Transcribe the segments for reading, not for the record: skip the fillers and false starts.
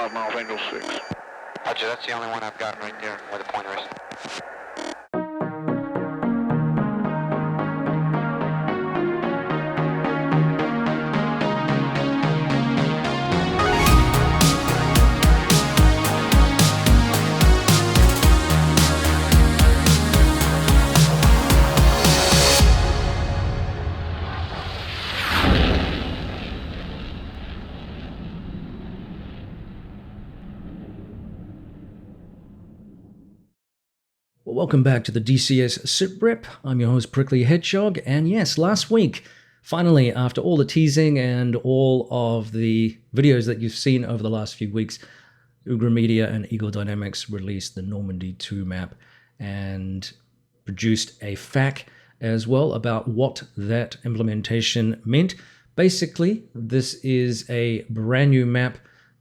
5 miles, Angel 6. Roger, that's the only one I've got right there where the pointer is. Well, welcome back to the DCS SITREP. I'm your host, Prickly Hedgehog, and yes, last week, finally, after all the teasing and all of the videos that you've seen over the last few weeks, Ugra Media and Eagle Dynamics released the Normandy 2 map and produced a FAQ as well about what that implementation meant. Basically, this is a brand new map,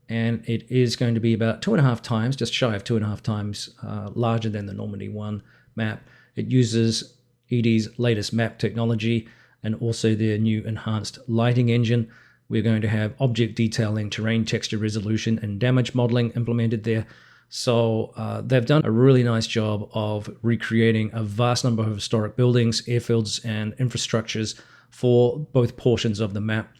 and it is going to be about 2.5 times, just shy of 2.5 times larger than the Normandy 1 map. It uses ED's latest map technology and also their new enhanced lighting engine. We're going to have object detailing, terrain texture resolution, and damage modeling implemented there. So they've done a really nice job of recreating a vast number of historic buildings, airfields, and infrastructures for both portions of the map.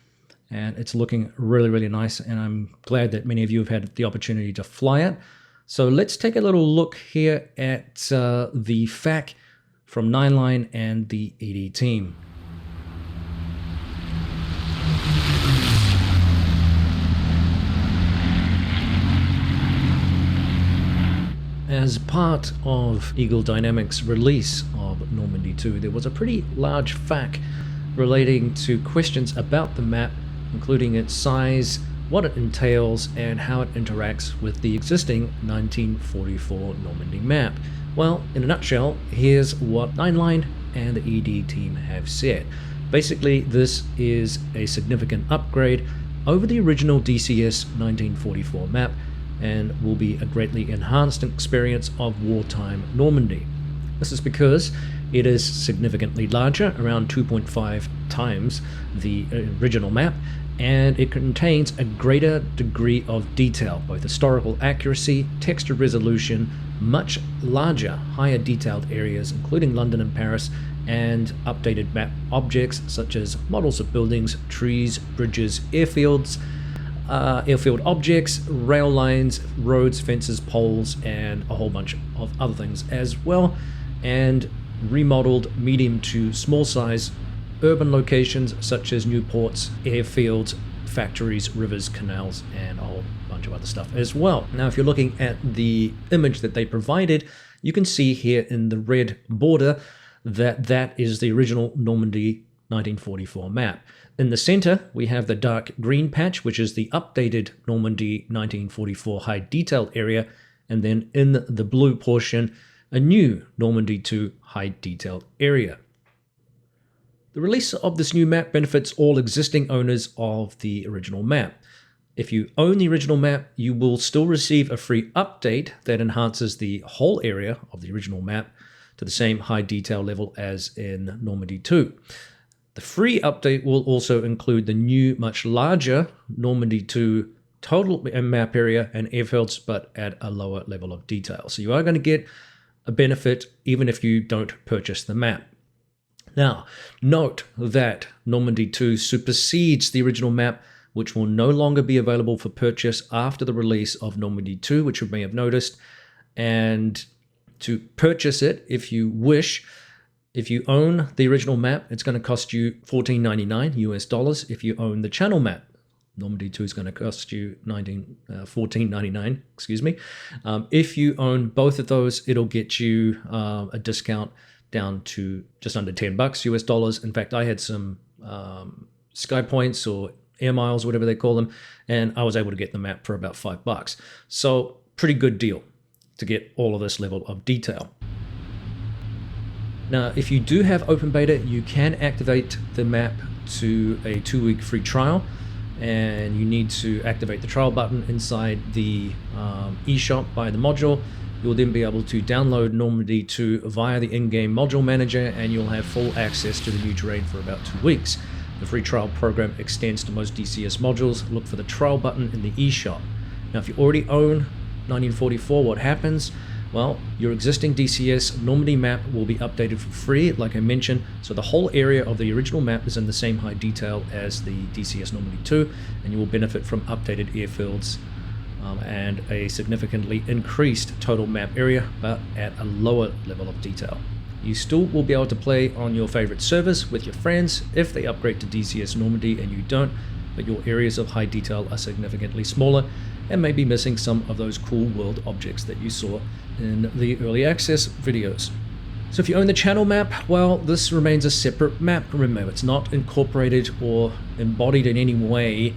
And it's looking really, really nice, and I'm glad that many of you have had the opportunity to fly it. So let's take a little look here at the FAQ from Nineline and the ED team. As part of Eagle Dynamics' release of Normandy 2, there was a pretty large FAQ relating to questions about the map, including its size, what it entails, and how it interacts with the existing 1944 Normandy map. Well, in a nutshell, here's what Nineline and the ED team have said. Basically, this is a significant upgrade over the original DCS 1944 map and will be a greatly enhanced experience of wartime Normandy. This is because it is significantly larger, around 2.5 times the original map, and it contains a greater degree of detail, both historical accuracy, texture resolution, much larger, higher detailed areas, including London and Paris, and updated map objects such as models of buildings, trees, bridges, airfields, airfield objects, rail lines, roads, fences, poles, and a whole bunch of other things as well, and remodeled medium to small size urban locations such as new ports, airfields, factories, rivers, canals, and a whole bunch of other stuff as well. Now, if you're looking at the image that they provided, you can see here in the red border that that is the original Normandy 1944 map. In the center, we have the dark green patch, which is the updated Normandy 1944 high detail area, and then in the blue portion, a new Normandy 2 high detailed area. The release of this new map benefits all existing owners of the original map. If you own the original map, you will still receive a free update that enhances the whole area of the original map to the same high detail level as in Normandy 2. The free update will also include the new, much larger Normandy 2 total map area and airfields, but at a lower level of detail. So you are going to get a benefit even if you don't purchase the map. Now, note that Normandy 2 supersedes the original map, which will no longer be available for purchase after the release of Normandy 2, which you may have noticed. And to purchase it, if you wish, if you own the original map, it's going to cost you $14.99 US. If you own the channel map, Normandy 2 is going to cost you $14.99, excuse me. If you own both of those, it'll get you a discount down to just under $10 US. In fact, I had some Sky Points or Air Miles, whatever they call them, and I was able to get the map for about $5. So pretty good deal to get all of this level of detail. Now, if you do have open beta, you can activate the map to a 2-week free trial, and you need to activate the trial button inside the eShop by the module. You'll then be able to download Normandy 2 via the in-game module manager, and you'll have full access to the new terrain for about 2 weeks. The free trial program extends to most DCS modules. Look for the trial button in the eShop. Now, if you already own 1944, what happens? Well, your existing DCS Normandy map will be updated for free, like I mentioned. So the whole area of the original map is in the same high detail as the DCS Normandy 2, and you will benefit from updated airfields and a significantly increased total map area, but at a lower level of detail. You still will be able to play on your favorite servers with your friends if they upgrade to DCS Normandy and you don't, but your areas of high detail are significantly smaller and may be missing some of those cool world objects that you saw in the early access videos. So if you own the channel map, well, this remains a separate map. Remember, it's not incorporated or embodied in any way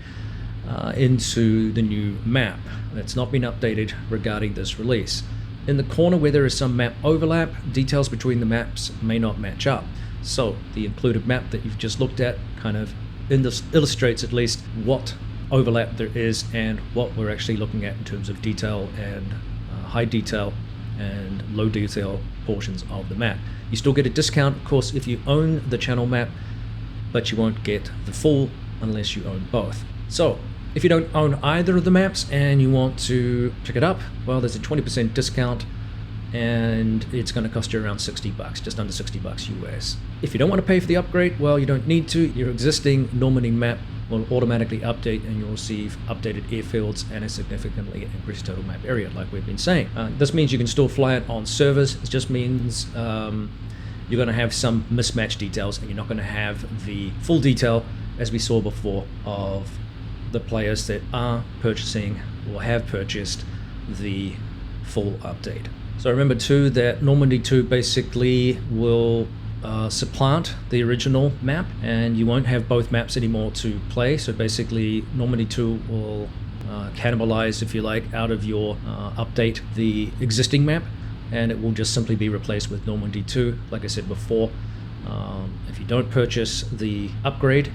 into the new map. It's not been updated regarding this release. In the corner where there is some map overlap, details between the maps may not match up. So the included map that you've just looked at kind of illustrates at least what overlap there is and what we're actually looking at in terms of detail and high detail and low detail portions of the map. You still get a discount, of course, if you own the channel map, but you won't get the full unless you own both. So if you don't own either of the maps and you want to pick it up, well, there's a 20% discount and it's going to cost you around $60, just under $60 US. If you don't want to pay for the upgrade, well, you don't need to. Your existing Normandy map will automatically update and you'll receive updated airfields and a significantly increased total map area, like we've been saying. This means you can still fly it on servers. It just means you're going to have some mismatched details and you're not going to have the full detail, as we saw before, of the players that are purchasing or have purchased the full update. So remember too that Normandy 2 basically will supplant the original map, and you won't have both maps anymore to play. So basically Normandy 2 will cannibalize, if you like, out of your update the existing map, and it will just simply be replaced with Normandy 2. Like I said before, if you don't purchase the upgrade,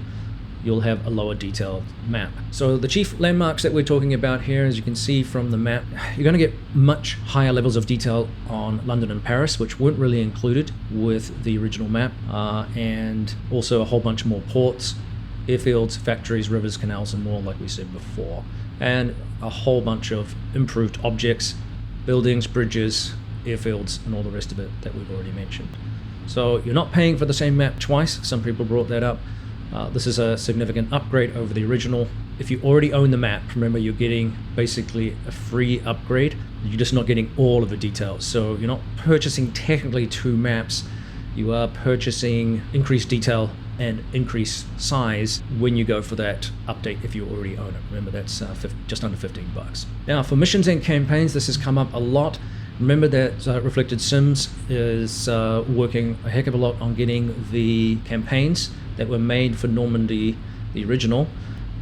you'll have a lower detailed map. So the chief landmarks that we're talking about here, as you can see from the map, you're going to get much higher levels of detail on London and Paris, which weren't really included with the original map, and also a whole bunch more ports, airfields, factories, rivers, canals, and more, like we said before, and a whole bunch of improved objects, buildings, bridges, airfields, and all the rest of it that we've already mentioned. So you're not paying for the same map twice. Some people brought that up. This is a significant upgrade over the original. If you already own the map, remember you're getting basically a free upgrade. You're just not getting all of the details. So you're not purchasing technically two maps. You are purchasing increased detail and increased size when you go for that update if you already own it. Remember, that's just under $15. Now for missions and campaigns, this has come up a lot. Remember that Reflected Sims is working a heck of a lot on getting the campaigns that were made for Normandy, the original,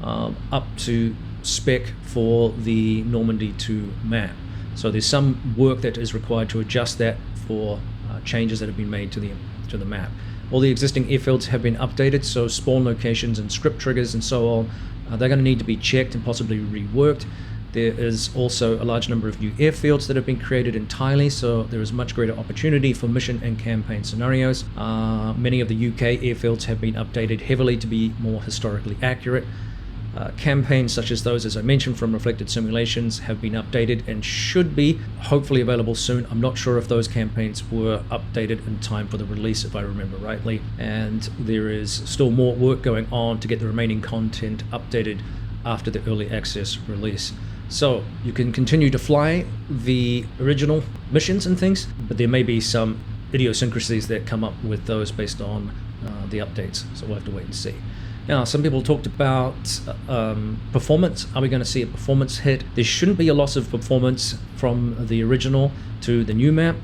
up to spec for the Normandy 2 map. So there's some work that is required to adjust that for changes that have been made to the map. All the existing airfields have been updated, so spawn locations and script triggers and so on, they're going to need to be checked and possibly reworked. There is also a large number of new airfields that have been created entirely, so there is much greater opportunity for mission and campaign scenarios. Many of the UK airfields have been updated heavily to be more historically accurate. Campaigns such as those, as I mentioned, from Reflected Simulations have been updated and should be hopefully available soon. I'm not sure if those campaigns were updated in time for the release, if I remember rightly, and there is still more work going on to get the remaining content updated after the early access release. So you can continue to fly the original missions and things, but there may be some idiosyncrasies that come up with those based on the updates, so we'll have to wait and see. Now, some people talked about performance. Are we going to see a performance hit? There shouldn't be a loss of performance from the original to the new map.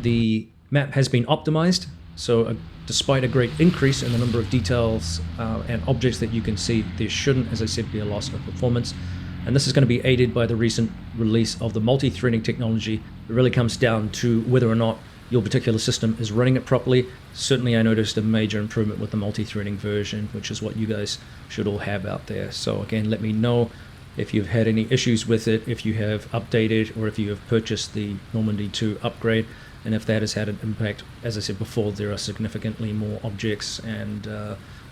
The map has been optimized, so despite a great increase in the number of details and objects that you can see, there shouldn't, as I said, be a loss of performance. And this is going to be aided by the recent release of the multi-threading technology. It really comes down to whether or not your particular system is running it properly. Certainly I noticed a major improvement with the multi-threading version, which is what you guys should all have out there. So again, let me know if you've had any issues with it, if you have updated or if you have purchased the Normandy 2 upgrade, and if that has had an impact. As I said before, there are significantly more objects and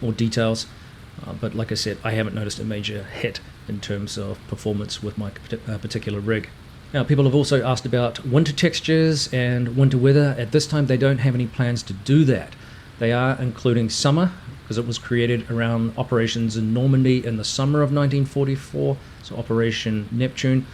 more details. But like I said, I haven't noticed a major hit in terms of performance with my particular rig. Now, people have also asked about winter textures and winter weather. At this time, they don't have any plans to do that. They are including summer, because it was created around operations in Normandy in the summer of 1944, so Operation Neptune.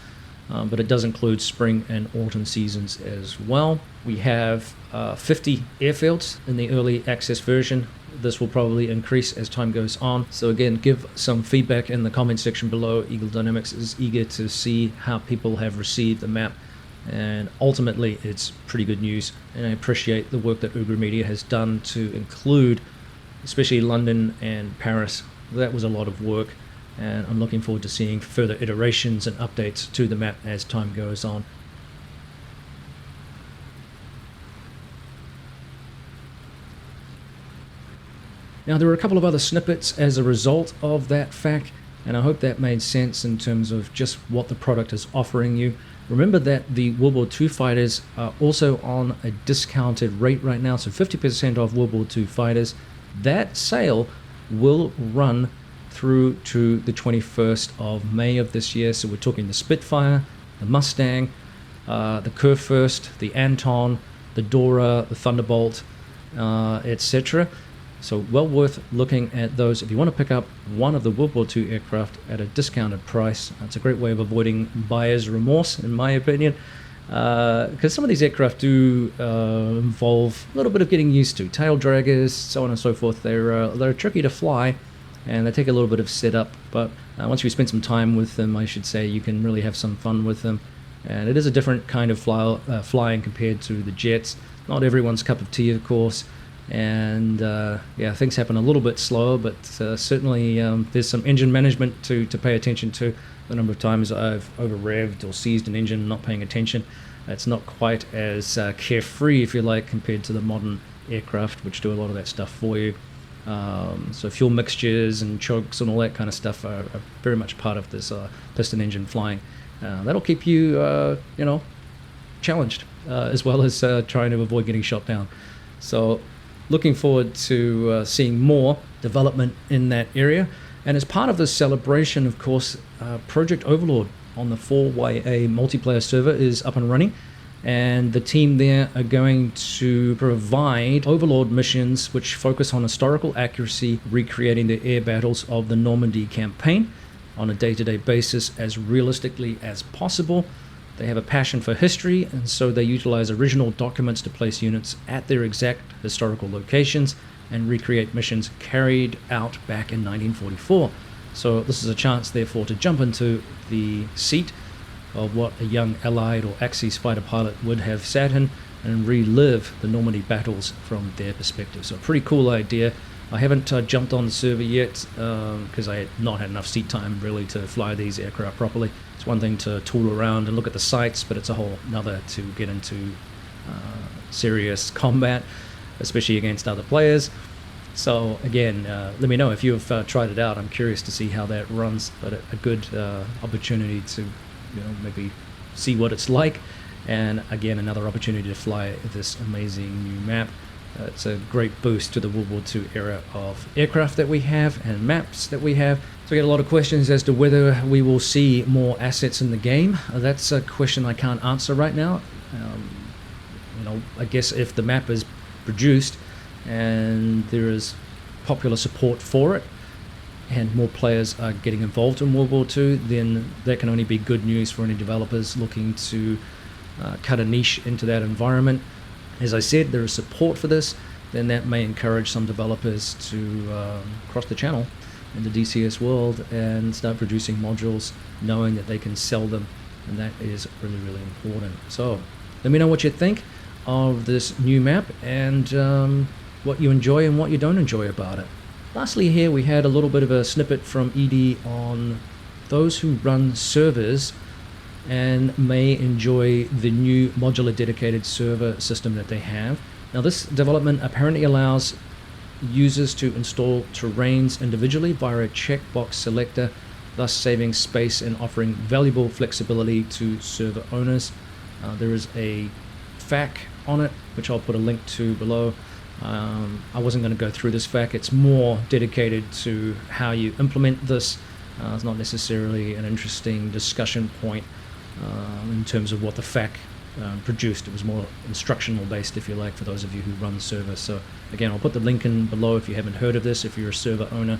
But it does include spring and autumn seasons as well. We have 50 airfields in the early access version. This will probably increase as time goes on. So again, give some feedback in the comment section below. Eagle Dynamics is eager to see how people have received the map. And ultimately, it's pretty good news. And I appreciate the work that Uber Media has done to include, especially London and Paris. That was a lot of work. And I'm looking forward to seeing further iterations and updates to the map as time goes on. Now, there were a couple of other snippets as a result of that fact, and I hope that made sense in terms of just what the product is offering you. Remember that the World War II fighters are also on a discounted rate right now, so 50% off World War II fighters. That sale will run through to the 21st of May of this year. So we're talking the Spitfire, the Mustang, the Kurfürst, the Anton, the Dora, the Thunderbolt, etc. So well worth looking at those if you want to pick up one of the World War II aircraft at a discounted price. It's a great way of avoiding buyer's remorse, in my opinion, because some of these aircraft do involve a little bit of getting used to. Tail draggers, so on and so forth. They're tricky to fly, and they take a little bit of setup, but once you spend some time with them, I should say, you can really have some fun with them. And it is a different kind of flying compared to the jets. Not everyone's cup of tea, of course. And yeah, things happen a little bit slower, but certainly there's some engine management to pay attention to. The number of times I've over-revved or seized an engine not paying attention, it's not quite as carefree, if you like, compared to the modern aircraft, which do a lot of that stuff for you. So fuel mixtures and chokes and all that kind of stuff are very much part of this piston engine flying. That'll keep you, challenged, as well as trying to avoid getting shot down. So looking forward to seeing more development in that area. And as part of this celebration, of course, Project Overlord on the 4YA multiplayer server is up and running. And the team there are going to provide Overlord missions which focus on historical accuracy, recreating the air battles of the Normandy campaign on a day-to-day basis as realistically as possible. They have a passion for history, and so they utilize original documents to place units at their exact historical locations and recreate missions carried out back in 1944. So this is a chance, therefore, to jump into the seat of what a young Allied or Axis fighter pilot would have sat in and relive the Normandy battles from their perspective. So a pretty cool idea. I haven't jumped on the server yet because I had not had enough seat time really to fly these aircraft properly. It's one thing to tool around and look at the sights, but it's a whole nother to get into serious combat, especially against other players. So again, let me know if you've tried it out. I'm curious to see how that runs, but a good opportunity to maybe see what it's like, and again another opportunity to fly this amazing new map. It's a great boost to the World War II era of aircraft that we have and maps that we have. So we get a lot of questions as to whether we will see more assets in the game. That's a question I can't answer right now. I guess if the map is produced and there is popular support for it and more players are getting involved in World War II, then that can only be good news for any developers looking to cut a niche into that environment. As I said, there is support for this, then that may encourage some developers to cross the channel in the DCS world and start producing modules knowing that they can sell them, and that is really, really important. So let me know what you think of this new map and what you enjoy and what you don't enjoy about it. Lastly here, we had a little bit of a snippet from ED on those who run servers and may enjoy the new modular dedicated server system that they have. Now this development apparently allows users to install terrains individually via a checkbox selector, thus saving space and offering valuable flexibility to server owners. There is a FAQ on it, which I'll put a link to below, I wasn't going to go through this FAQ. It's more dedicated to how you implement this. It's not necessarily an interesting discussion point in terms of what the FAQ produced. It was more instructional based, if you like, for those of you who run the server. So again, I'll put the link in below if you haven't heard of this, if you're a server owner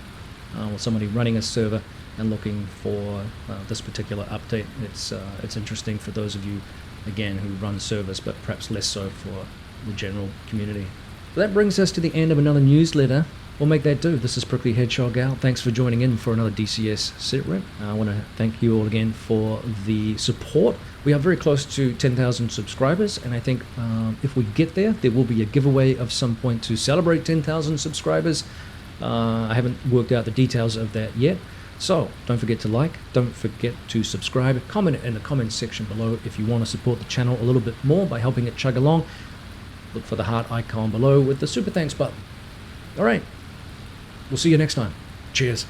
or somebody running a server and looking for this particular update. It's interesting for those of you, again, who run servers, but perhaps less so for the general community. So that brings us to the end of another newsletter. We'll make that do. This is Prickly Hedgehog Al. Thanks for joining in for another DCS SITREP. I want to thank you all again for the support. We are very close to 10,000 subscribers, and I think if we get there, there will be a giveaway of some point to celebrate 10,000 subscribers. I haven't worked out the details of that yet. So don't forget to like, don't forget to subscribe, comment in the comments section below if you want to support the channel a little bit more by helping it chug along. Look for the heart icon below with the super thanks button. All right, we'll see you next time. Cheers.